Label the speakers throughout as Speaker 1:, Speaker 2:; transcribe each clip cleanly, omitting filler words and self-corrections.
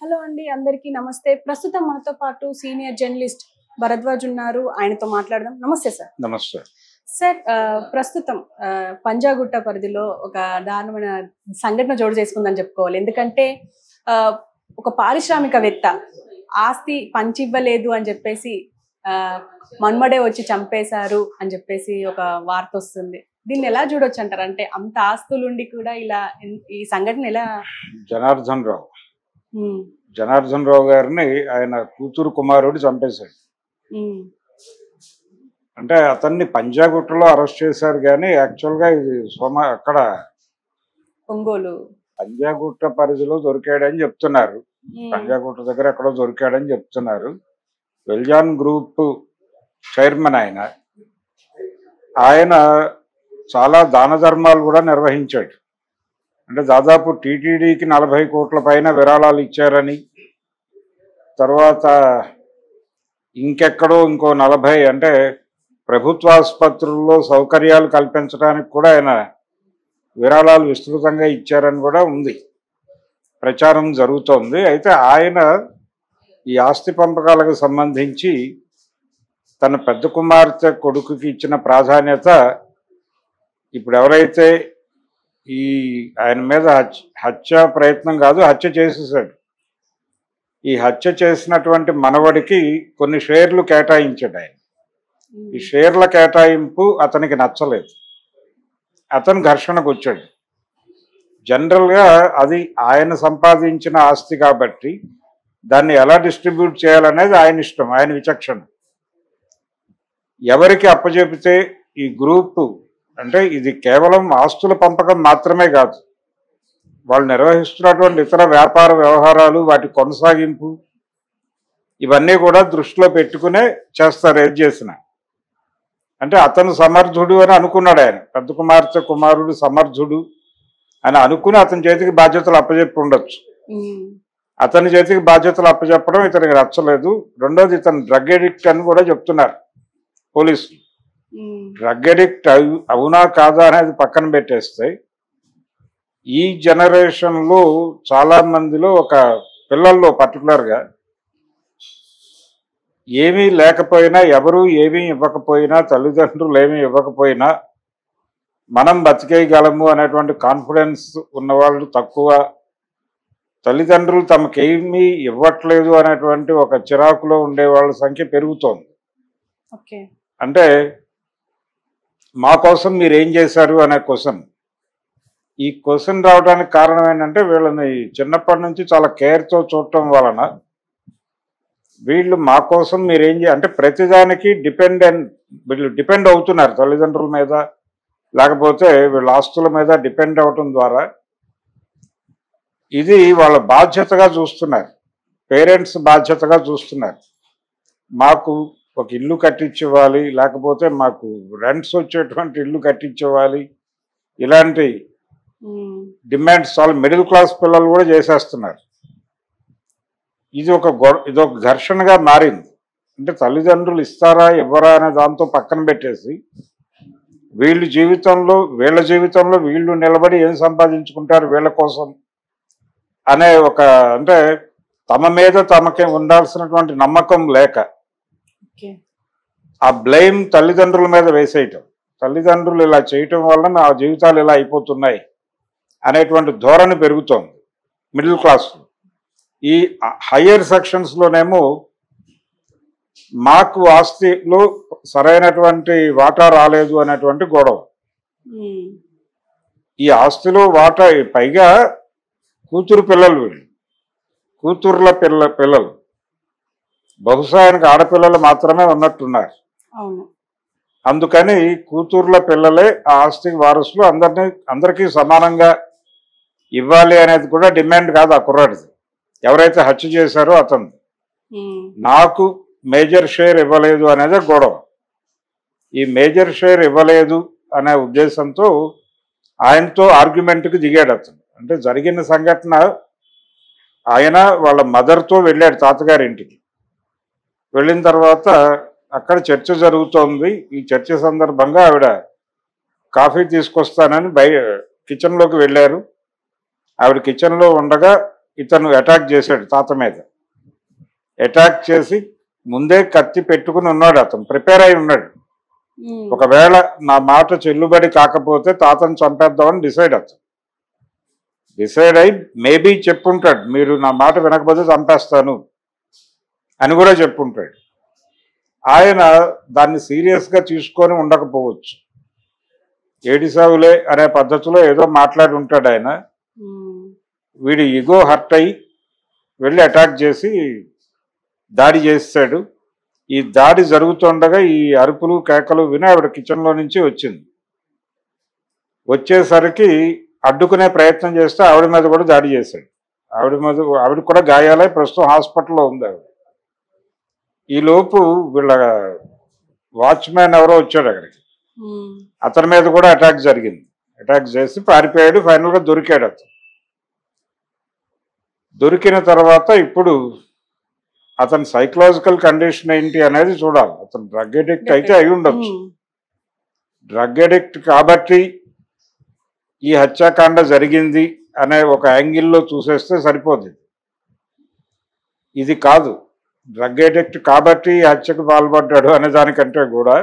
Speaker 1: Hello అండి, అందరికీ నమస్తే. ప్రస్తుతం మనతో పాటు సీనియర్ జర్నలిస్ట్ భరద్వాజ్ ఉన్నారు. ఆయనతో మాట్లాడదాం. నమస్తే సార్.
Speaker 2: నమస్తే.
Speaker 1: సార్, ప్రస్తుతం పంజాగుట్ట పరిధిలో ఒక దారుణమైన సంఘటన చోటు చేసుకుందని చెప్పుకోవాలి. ఎందుకంటే ఒక పారిశ్రామికవేత్త ఆస్తి పంచివ్వలేదు అని చెప్పేసి మన్మడే వచ్చి చంపేశారు అని చెప్పేసి ఒక వార్త వస్తుంది. దీన్ని ఎలా చూడొచ్చు అంటారు? అంటే అంత ఆస్తులుండి కూడా ఇలా ఈ సంఘటన ఎలా?
Speaker 2: జనార్దన్ రావు గారిని ఆయన కూతురు కుమారుడు చంపేశాడు. అంటే అతన్ని పంజాగుట్టలో అరెస్ట్ చేశారు, కానీ యాక్చువల్గా ఇది అక్కడ
Speaker 1: ఒంగోలు
Speaker 2: పంజాగుట్ట పరిధిలో దొరికాడని చెప్తున్నారు. పంజాగుట్ట దగ్గర ఎక్కడో దొరికాడని చెప్తున్నారు. వెల్జాన్ గ్రూప్ చైర్మన్ ఆయన చాలా దాన ధర్మాలు కూడా నిర్వహించాడు. అంటే దాదాపు టీటీడీకి 40 కోట్ల పైన విరాళాలు ఇచ్చారని, తర్వాత ఇంకెక్కడో ఇంకో 40 అంటే ప్రభుత్వ ఆసుపత్రుల్లో సౌకర్యాలు కల్పించడానికి కూడా ఆయన విరాళాలు విస్తృతంగా ఇచ్చారని కూడా ఉంది, ప్రచారం జరుగుతోంది. అయితే ఆయన ఈ ఆస్తి పంపకాలకు సంబంధించి తన పెద్ద కుమార్తె కొడుకుకి ఇచ్చిన ప్రాధాన్యత ఇప్పుడు ఎవరైతే ఆయన మీద హత్య ప్రయత్నం కాదు, హత్య చేసేసాడు. ఈ హత్య చేసినటువంటి మనవడికి కొన్ని షేర్లు కేటాయించాడు ఆయన. ఈ షేర్ల కేటాయింపు అతనికి నచ్చలేదు, అతను ఘర్షణకు వచ్చాడు. జనరల్గా అది ఆయన సంపాదించిన ఆస్తి కాబట్టి దాన్ని ఎలా డిస్ట్రిబ్యూట్ చేయాలనేది ఆయన ఇష్టం, ఆయన విచక్షణ. ఎవరికి అప్పచెపితే ఈ గ్రూపు, అంటే ఇది కేవలం ఆస్తుల పంపకం మాత్రమే కాదు, వాళ్ళు నిర్వహిస్తున్నటువంటి ఇతర వ్యాపార వ్యవహారాలు, వాటి కొనసాగింపు, ఇవన్నీ కూడా దృష్టిలో పెట్టుకునే చేస్తారు. ఏది చేసినా అంటే అతను సమర్థుడు అని అనుకున్నాడు ఆయన, పెద్ద కుమార్తె కుమారుడు సమర్థుడు అని అనుకుని అతని చేతికి బాధ్యతలు అప్పచెప్పి ఉండొచ్చు. అతని చేతికి బాధ్యతలు అప్పచెప్పడం ఇతనికి నచ్చలేదు. రెండోది, ఇతను డ్రగ్ ఎడిక్ట్ అని కూడా చెప్తున్నారు పోలీసులు. డ్రగ్ ఎడిక్ట్ అవునా కాదా అనేది పక్కన పెట్టేస్తే, ఈ జనరేషన్లో చాలా మందిలో, ఒక పిల్లల్లో పర్టికులర్గా ఏమీ లేకపోయినా, ఎవరు ఏమీ ఇవ్వకపోయినా, తల్లిదండ్రులు ఏమీ ఇవ్వకపోయినా మనం బతికేయగలము అనేటువంటి కాన్ఫిడెన్స్ ఉన్నవాళ్ళు తక్కువ. తల్లిదండ్రులు తమకేమీ ఇవ్వట్లేదు అనేటువంటి ఒక చిరాకులో ఉండే వాళ్ళ సంఖ్య పెరుగుతోంది. అంటే మా కోసం మీరు ఏం చేశారు అనే క్వశ్చన్. ఈ క్వశ్చన్ రావడానికి కారణం ఏంటంటే, వీళ్ళని చిన్నప్పటి నుంచి చాలా కేర్తో చూడటం వలన వీళ్ళు మా కోసం మీరేం అంటే ప్రతిదానికి వీళ్ళు డిపెండ్ అవుతున్నారు తల్లిదండ్రుల మీద, లేకపోతే వీళ్ళ ఆస్తుల మీద డిపెండ్ అవటం ద్వారా ఇది వాళ్ళ బాధ్యతగా చూస్తున్నారు, పేరెంట్స్ బాధ్యతగా చూస్తున్నారు. మాకు ఒక ఇల్లు కట్టించివ్వాలి, లేకపోతే మాకు రెంట్స్ వచ్చేటువంటి ఇల్లు కట్టించివ్వాలి, ఇలాంటి డిమాండ్స్ చాలా మిడిల్ క్లాస్ పిల్లలు కూడా చేసేస్తున్నారు. ఇదొక ఘర్షణగా మారింది. అంటే తల్లిదండ్రులు ఇస్తారా ఇవ్వరా అనే దాంతో పక్కన పెట్టేసి వీళ్ళ జీవితంలో వీళ్ళు నిలబడి ఏం సంపాదించుకుంటారు వీళ్ళ కోసం అనే ఒక, అంటే తమ మీద తమకే ఉండాల్సినటువంటి నమ్మకం లేక ఆ బ్లేమ్ తల్లిదండ్రుల మీద వేసేయటం, తల్లిదండ్రులు ఇలా చేయటం వల్ల నా జీవితాలు ఇలా అయిపోతున్నాయి అనేటువంటి ధోరణి పెరుగుతోంది మిడిల్ క్లాస్లో. ఈ హయ్యర్ సెక్షన్స్లోనేమో మాకు ఆస్తిలో సరైనటువంటి వాటా రాలేదు అనేటువంటి గొడవ. ఈ ఆస్తిలో వాటా, పైగా కూతురు పిల్లలు, వీళ్ళు కూతుర్ల పిల్లలు, బహుశా ఆయనకు ఆడపిల్లలు మాత్రమే ఉన్నట్టున్నారు. అందుకని కూతుర్ల పిల్లలే ఆ ఆస్తికి వారసులు, అందరికీ సమానంగా ఇవ్వాలి అనేది కూడా డిమాండ్ కాదు ఆ కుర్రాడిది, ఎవరైతే హత్య చేశారో అతను. నాకు మేజర్ షేర్ ఇవ్వలేదు అనేది గొడవ. ఈ మేజర్ షేర్ ఇవ్వలేదు అనే ఉద్దేశంతో ఆయనతో ఆర్గ్యుమెంట్కి దిగాడు అతను. అంటే జరిగిన సంఘటన, ఆయన వాళ్ళ మదర్తో వెళ్ళాడు తాతగారింటికి. వెళ్ళిన తర్వాత అక్కడ చర్చ జరుగుతోంది. ఈ చర్చ సందర్భంగా ఆవిడ కాఫీ తీసుకొస్తానని కిచెన్లోకి వెళ్ళారు. ఆవిడ కిచెన్లో ఉండగా ఇతను అటాక్ చేశాడు తాత మీద. అటాక్ చేసి ముందే కత్తి పెట్టుకుని ఉన్నాడు, అతను ప్రిపేర్ అయి ఉన్నాడు. ఒకవేళ నా మాట చెల్లుబడి కాకపోతే తాతను చంపేద్దామని డిసైడ్ అయి మేబీ చెప్పుంటాడు, మీరు నా మాట వినకపోతే చంపేస్తాను అని కూడా చెప్పుంటాడు. ఆయన దాన్ని సీరియస్గా తీసుకొని ఉండకపోవచ్చు, ఏడిసావులే అనే పద్ధతిలో ఏదో మాట్లాడి ఉంటాడు ఆయన. వీడి ఈగో హర్ట్ అయ్యి వెళ్ళి అటాక్ చేసి దాడి చేస్తాడు. ఈ దాడి జరుగుతుండగా ఈ అరుపులు కేకలు విని ఆవిడ కిచెన్లో నుంచి వచ్చింది. వచ్చేసరికి అడ్డుకునే ప్రయత్నం చేస్తే ఆవిడ మీద కూడా దాడి చేశాడు. ఆవిడ కూడా గాయాలై ప్రస్తుతం హాస్పిటల్లో ఉంది ఆవిడ. ఈలోపు వీళ్ళ వాచ్మ్యాన్ ఎవరో వచ్చాడు అక్కడికి, అతని మీద కూడా అటాక్ జరిగింది. అటాక్ చేసి పారిపోయాడు. ఫైనల్గా దొరికాడు. అతను దొరికిన తర్వాత ఇప్పుడు అతని సైకలాజికల్ కండిషన్ ఏంటి అనేది చూడాలి. అతను డ్రగ్ అడిక్ట్ అయితే అయి ఉండొచ్చు. డ్రగ్ అడిక్ట్ కాబట్టి ఈ హత్యాకాండ జరిగింది అనే ఒక యాంగిల్లో చూసేస్తే సరిపోతుంది. ఇది కాదు, డ్రగ్ అడిక్ట్ కాబట్టి హత్యకు పాల్పడ్డాడు అనే దానికంటే కూడా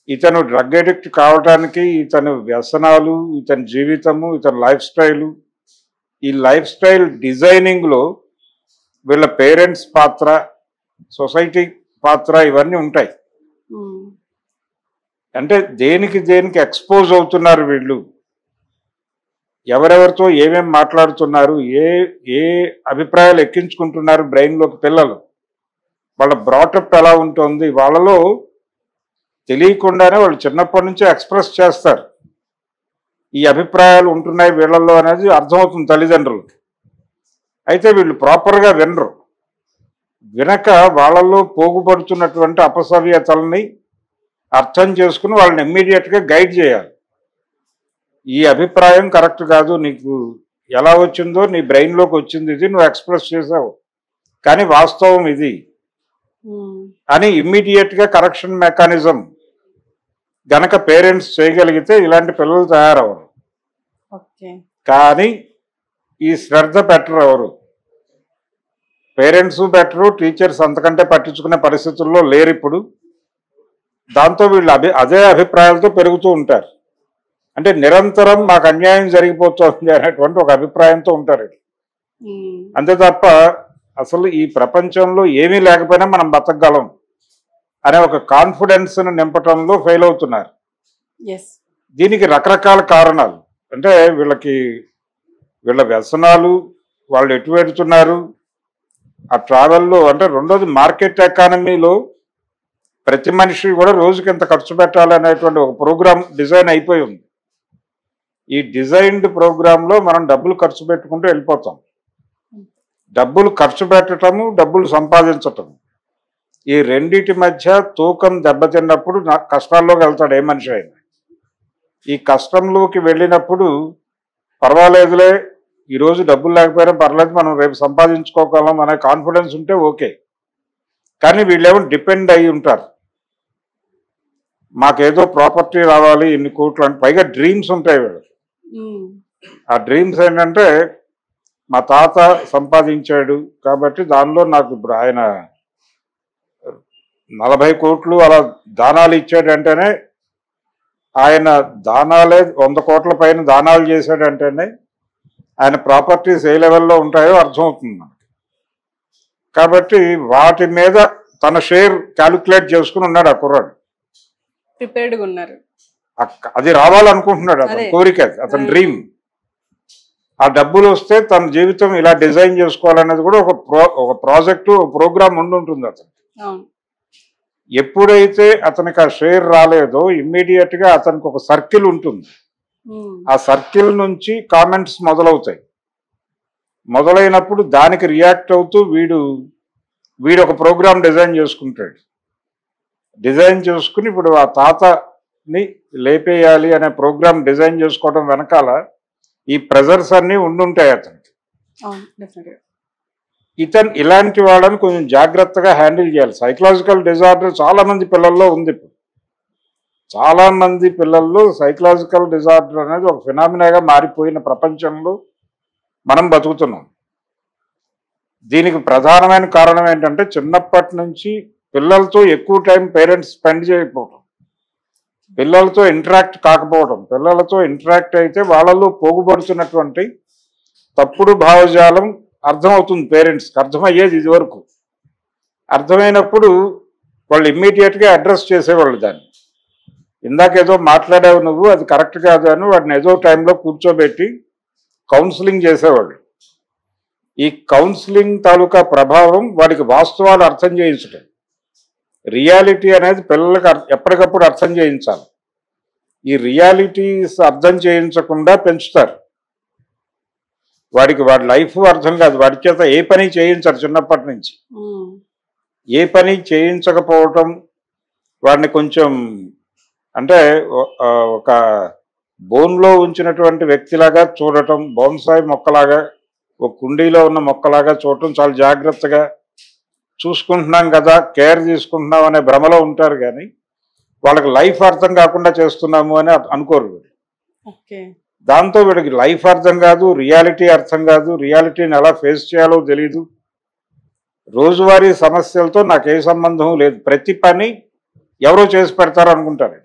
Speaker 2: ఇతను డ్రగ్ అడిక్ట్ కావడానికి ఇతని వ్యసనాలు, ఇతని జీవితము, ఇతని లైఫ్ స్టైలు, ఈ లైఫ్ స్టైల్ డిజైనింగ్లో వీళ్ళ పేరెంట్స్ పాత్ర, సొసైటీ పాత్ర ఇవన్నీ ఉంటాయి. అంటే దేనికి ఎక్స్పోజ్ అవుతున్నారు వీళ్ళు, ఎవరెవరితో ఏమేమి మాట్లాడుతున్నారు, ఏ అభిప్రాయాలు ఎక్కించుకుంటున్నారు బ్రెయిన్లోకి పిల్లలు, వాళ్ళ బ్రాటప్ ఎలా ఉంటుంది, వాళ్ళలో తెలియకుండానే వాళ్ళు చిన్నప్పటి నుంచే ఎక్స్ప్రెస్ చేస్తారు. ఈ అభిప్రాయాలు ఉంటున్నాయి వీళ్ళల్లో అనేది అర్థమవుతుంది తల్లిదండ్రులకి. అయితే వీళ్ళు ప్రాపర్గా వినరు. వినక వాళ్ళల్లో పోగుపడుతున్నటువంటి అపసవ్యతల్ని అర్థం చేసుకుని వాళ్ళని ఇమ్మీడియట్గా గైడ్ చేయాలి. ఈ అభిప్రాయం కరెక్ట్ కాదు, నీకు ఎలా వచ్చిందో నీ బ్రెయిన్లోకి వచ్చింది, ఇది నువ్వు ఎక్స్ప్రెస్ చేసావు, కానీ వాస్తవం ఇది అని ఇమ్మీడియట్గా కరెక్షన్ మెకానిజం గనక పేరెంట్స్ చేయగలిగితే ఇలాంటి పిల్లలు తయారవరు. కానీ ఈ శ్రద్ధ పెట్టరు ఎవరు, పేరెంట్స్ బెటరు, టీచర్స్ అంతకంటే పట్టించుకునే పరిస్థితుల్లో లేరు ఇప్పుడు. దాంతో వీళ్ళు అదే అభిప్రాయాలతో పెరుగుతూ ఉంటారు. అంటే నిరంతరం మాకు అన్యాయం జరిగిపోతుంది అనేటువంటి ఒక అభిప్రాయంతో ఉంటారు. అంతే తప్ప అసలు ఈ ప్రపంచంలో ఏమీ లేకపోయినా మనం బతకగలం అనే ఒక కాన్ఫిడెన్స్ను నింపటంలో ఫెయిల్ అవుతున్నారు. దీనికి రకరకాల కారణాలు, అంటే వీళ్ళ వ్యసనాలు, వాళ్ళు ఎటు వెళ్తున్నారు, ఆ ట్రావెల్లో, అంటే రెండోది మార్కెట్ ఎకానమీలో ప్రతి మనిషి కూడా రోజుకి ఎంత ఖర్చు పెట్టాలనేటువంటి ఒక ప్రోగ్రామ్ డిజైన్ అయిపోయి ఉంది. ఈ డిజైన్డ్ ప్రోగ్రాంలో మనం డబ్బులు ఖర్చు పెట్టుకుంటూ వెళ్ళిపోతాం. డబ్బులు ఖర్చు పెట్టడము, డబ్బులు సంపాదించటం, ఈ రెండిటి మధ్య తూకం దెబ్బతిన్నప్పుడు కష్టాల్లోకి వెళ్తాడు ఏ మనిషి అయినా. ఈ కష్టంలోకి వెళ్ళినప్పుడు పర్వాలేదులే, ఈరోజు డబ్బులు లేకపోయినా పర్లేదు, మనం రేపు సంపాదించుకోగలం అనే కాన్ఫిడెన్స్ ఉంటే ఓకే. కానీ వీళ్ళేమో డిపెండ్ అయి ఉంటారు, మాకేదో ప్రాపర్టీ రావాలి, ఇన్ని కోట్లు అంటే. పైగా డ్రీమ్స్ ఉంటాయి వీళ్ళకి. ఆ డ్రీమ్స్ ఏంటంటే మా తాత సంపాదించాడు కాబట్టి దానిలో నాకు ఇప్పుడు ఆయన 40 కోట్లు అలా దానాలు ఇచ్చాడంటేనే, ఆయన దానాలే 100 కోట్ల పైన దానాలు చేశాడంటేనే ఆయన ప్రాపర్టీస్ ఏ లెవెల్లో ఉంటాయో అర్థమవుతుంది మనకి. కాబట్టి వాటి మీద తన షేర్ క్యాలిక్యులేట్ చేసుకుని ఉన్నాడు ఆ కుర్రాడు,
Speaker 1: ప్రిపేర్డ్గా ఉన్నారు.
Speaker 2: అది రావాలనుకుంటున్నాడు, అతని కోరిక, అతని డ్రీమ్. ఆ డబ్బులు వస్తే తన జీవితం ఇలా డిజైన్ చేసుకోవాలనేది కూడా ఒక ప్రాజెక్టు, ప్రోగ్రామ్ ఉంటుంది అతను. ఎప్పుడైతే అతనికి ఆ షేర్ రాలేదో ఇమ్మీడియట్గా అతనికి ఒక సర్కిల్ ఉంటుంది. ఆ సర్కిల్ నుంచి కామెంట్స్ మొదలవుతాయి. మొదలైనప్పుడు దానికి రియాక్ట్ అవుతూ వీడు ఒక ప్రోగ్రామ్ డిజైన్ చేసుకుంటాడు. డిజైన్ చేసుకుని ఇప్పుడు ఆ తాతని లేపేయాలి అనే ప్రోగ్రామ్ డిజైన్ చేసుకోవడం వెనకాల ఈ ప్రెజర్స్ అన్నీ ఉండుంటాయి అతనికి. ఇతను ఇలాంటి వాళ్ళని కొంచెం జాగ్రత్తగా హ్యాండిల్ చేయాలి. సైకలాజికల్ డిజార్డర్ చాలా మంది పిల్లల్లో ఉంది. ఇప్పుడు చాలా మంది పిల్లల్లో సైకలాజికల్ డిజార్డర్ అనేది ఒక ఫినామినాగా మారిపోయిన ప్రపంచంలో మనం బతుకుతున్నాం. దీనికి ప్రధానమైన కారణం ఏంటంటే చిన్నప్పటి నుంచి పిల్లలతో ఎక్కువ టైం పేరెంట్స్ స్పెండ్ చేయకపోవడం, పిల్లలతో ఇంటరాక్ట్ కాకపోవడం. పిల్లలతో ఇంటరాక్ట్ అయితే వాళ్ళలో పోగుపడుతున్నటువంటి తప్పుడు భావజాలం అర్థమవుతుంది. పేరెంట్స్కి అర్థమయ్యేది ఇదివరకు. అర్థమైనప్పుడు వాళ్ళు ఇమ్మీడియట్గా అడ్రస్ చేసేవాళ్ళు దాన్ని. ఇందాకేదో మాట్లాడావు నువ్వు, అది కరెక్ట్ కాదు అని వాడిని ఏదో టైంలో కూర్చోబెట్టి కౌన్సిలింగ్ చేసేవాళ్ళు. ఈ కౌన్సిలింగ్ తాలూకా ప్రభావం వాడికి వాస్తవాలు అర్థం చేయించడం. రియాలిటీ అనేది పిల్లలకు ఎప్పటికప్పుడు అర్థం చేయించాలి. ఈ రియాలిటీస్ అర్థం చేయించకుండా పెంచుతారు. వాడి లైఫ్ అర్థం కాదు. వాడి చేత ఏ పని చేయించరు చిన్నప్పటి నుంచి. ఏ పని చేయించకపోవటం వాడిని కొంచెం అంటే ఒక బోన్లో ఉంచినటువంటి వ్యక్తిలాగా చూడటం, బోన్సాయి మొక్కలాగా, ఒక కుండీలో ఉన్న మొక్కలాగా చూడటం, చాలా జాగ్రత్తగా చూసుకుంటున్నాం కదా, కేర్ తీసుకుంటున్నాం అనే భ్రమలో ఉంటారు. కానీ వాళ్ళకి లైఫ్ అర్థం కాకుండా చేస్తున్నాము అని అనుకోరు. దాంతో వీడికి లైఫ్ అర్థం కాదు, రియాలిటీ అర్థం కాదు, రియాలిటీని ఎలా ఫేస్ చేయాలో తెలీదు. రోజువారీ సమస్యలతో నాకు ఏ సంబంధం లేదు, ప్రతి పని ఎవరో చేసి పెడతారు అనుకుంటారు.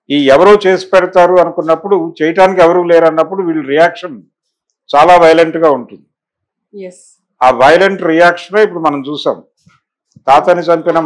Speaker 2: ఈ ఎవరో చేసి పెడతారు అనుకున్నప్పుడు చేయటానికి ఎవరు లేరు అన్నప్పుడు వీళ్ళ రియాక్షన్ చాలా వైలెంట్గా ఉంటుంది. ఆ వైలెంట్ రియాక్షనే ఇప్పుడు మనం చూసాం. తాతని చంపిన